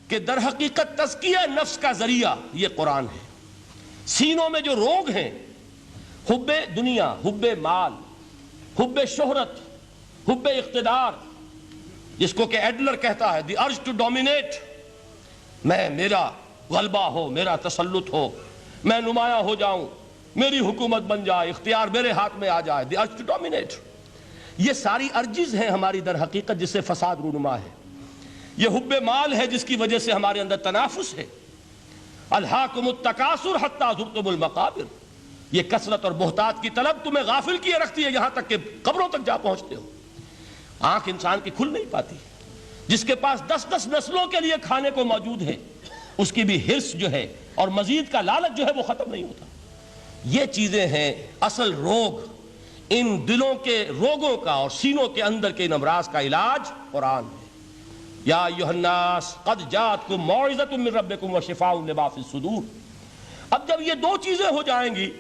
کہ در حقیقت تزکیہ نفس کا ذریعہ یہ قرآن ہے۔ سینوں میں جو روگ ہیں، حب دنیا، حب مال، حب شہرت، حب اقتدار، جس کو کہ ایڈلر کہتا ہے دی ارج ٹو ڈومینیٹ، میرا غلبہ ہو، میرا تسلط ہو، میں نمایاں ہو جاؤں، میری حکومت بن جائے، اختیار میرے ہاتھ میں آ جائے، دی ارج ٹو ڈومینیٹ۔ یہ ساری ارجز ہیں ہماری در حقیقت جس سے فساد رونما ہے۔ یہ حب مال ہے جس کی وجہ سے ہمارے اندر تنافس ہے۔ الہاکم التکاثر حتی زرتم المقابر، یہ کثرت اور بہتات کی طلب تمہیں غافل کیے رکھتی ہے یہاں تک کہ قبروں تک جا پہنچتے ہو۔ آنکھ انسان کی کھل نہیں پاتی۔ جس کے پاس 10 نسلوں کے لیے کھانے کو موجود ہے، اس کی بھی حرص جو ہے اور مزید کا لالچ جو ہے وہ ختم نہیں ہوتا۔ یہ چیزیں ہیں اصل روگ۔ ان دلوں کے روگوں کا اور سینوں کے اندر کے ان امراض کا علاج قرآن ہے۔ یا ایھا الناس قد جاءتکم موعظۃ من ربکم وشفاء لما فی الصدور۔ اب جب یہ دو چیزیں ہو جائیں گی،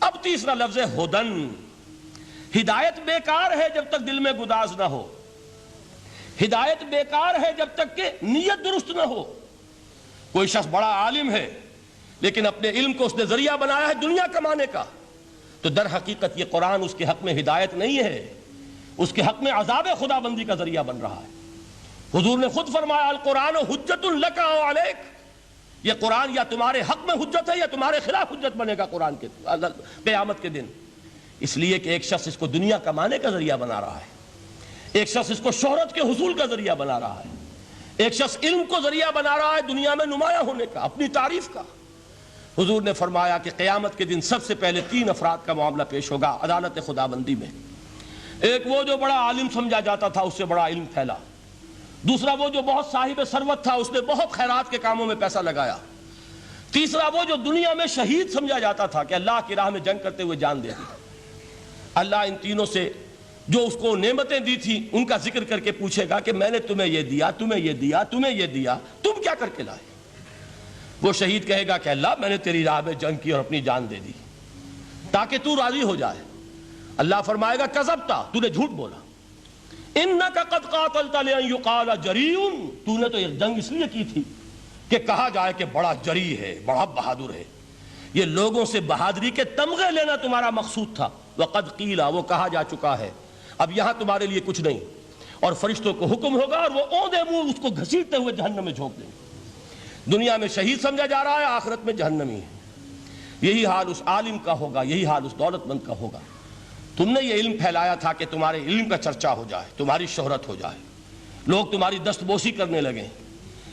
اب تیسرا لفظ ہے ہدن۔ ہدایت بیکار ہے جب تک دل میں گداز نہ ہو، ہدایت بیکار ہے جب تک کہ نیت درست نہ ہو۔ کوئی شخص بڑا عالم ہے لیکن اپنے علم کو اس نے ذریعہ بنایا ہے دنیا کمانے کا، تو در حقیقت یہ قرآن اس کے حق میں ہدایت نہیں ہے، اس کے حق میں عذاب خدا بندی کا ذریعہ بن رہا ہے۔ حضور نے خود فرمایا القرآن حجت لک او علیک، یہ قرآن یا تمہارے حق میں حجت ہے یا تمہارے خلاف حجت بنے گا قرآن کے قیامت کے دن۔ اس لیے کہ ایک شخص اس کو دنیا کمانے کا ذریعہ بنا رہا ہے، ایک شخص اس کو شہرت کے حصول کا ذریعہ بنا رہا ہے، ایک شخص علم کو ذریعہ بنا رہا ہے دنیا میں نمایاں ہونے کا، اپنی تعریف کا۔ حضور نے فرمایا کہ قیامت کے دن سب سے پہلے 3 افراد کا معاملہ پیش ہوگا عدالت خدا بندی میں۔ ایک وہ جو بڑا عالم سمجھا جاتا تھا، اس سے بڑا علم پھیلا۔ دوسرا وہ جو بہت صاحب ثروت تھا، اس نے بہت خیرات کے کاموں میں پیسہ لگایا۔ تیسرا وہ جو دنیا میں شہید سمجھا جاتا تھا کہ اللہ کی راہ میں جنگ کرتے ہوئے جان دے دی۔ اللہ ان تینوں سے جو اس کو نعمتیں دی تھی ان کا ذکر کر کے پوچھے گا کہ میں نے تمہیں یہ دیا، تمہیں یہ دیا، تمہیں یہ دیا، تم کیا کر کے لائے؟ وہ شہید کہے گا کہ اللہ میں نے تیری راہ میں جنگ کی اور اپنی جان دے دی تاکہ تو راضی ہو جائے۔ اللہ فرمائے گا کذبتا، تو نے جھوٹ بولا، انک قد قاتلت لان یقال جریء، تو نے تو یہ جنگ اس لیے کی تھی کہ کہا جائے کہ بڑا جری ہے، بڑا بہادر ہے۔ یہ لوگوں سے بہادری کے تمغے لینا تمہارا مقصود تھا۔ وقد قیل، وہ کہا جا چکا ہے، اب یہاں تمہارے لیے کچھ نہیں۔ اور فرشتوں کو حکم ہوگا اور وہ اوندے منہ اس کو گھسیٹتے ہوئے جہنم میں جھونک دیں گے۔ دنیا میں شہید سمجھا جا رہا ہے، آخرت میں جہنمی ہے۔ یہی حال اس عالم کا ہوگا، یہی حال اس دولت مند کا ہوگا۔ تم نے یہ علم پھیلایا تھا کہ تمہارے علم کا چرچا ہو جائے، تمہاری شہرت ہو جائے، لوگ تمہاری دست بوسی کرنے لگیں،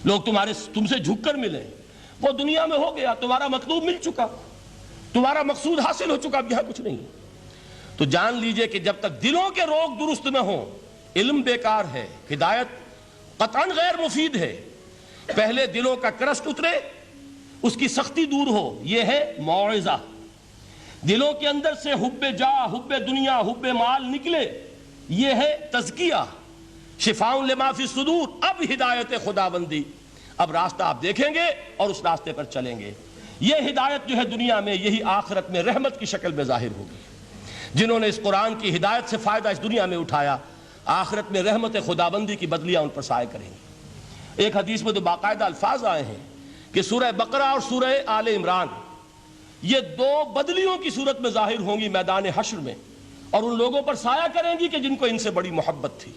لوگ تم سے جھک کر ملیں۔ وہ دنیا میں ہو گیا، تمہارا مطلوب مل چکا، تمہارا مقصود حاصل ہو چکا، اب یہاں کچھ نہیں۔ تو جان لیجئے کہ جب تک دلوں کے روگ درست نہ ہوں، علم بیکار ہے، ہدایت قطعاً غیر مفید ہے۔ پہلے دلوں کا کرست اترے، اس کی سختی دور ہو، یہ ہے موعظہ۔ دلوں کے اندر سے حب جاہ، حب دنیا، حب مال نکلے، یہ ہے تزکیہ، شفاء لما فی الصدور۔ اب ہدایت خدا بندی، اب راستہ آپ دیکھیں گے اور اس راستے پر چلیں گے۔ یہ ہدایت جو ہے دنیا میں، یہی آخرت میں رحمت کی شکل میں ظاہر ہوگی۔ جنہوں نے اس قرآن کی ہدایت سے فائدہ اس دنیا میں اٹھایا، آخرت میں رحمت خدا بندی کی بدلیاں ان پر سائے کریں گی۔ ایک حدیث میں تو باقاعدہ الفاظ آئے ہیں کہ سورہ بقرہ اور سورہ آل عمران یہ 2 بدلیوں کی صورت میں ظاہر ہوں گی میدان حشر میں، اور ان لوگوں پر سایہ کریں گی کہ جن کو ان سے بڑی محبت تھی۔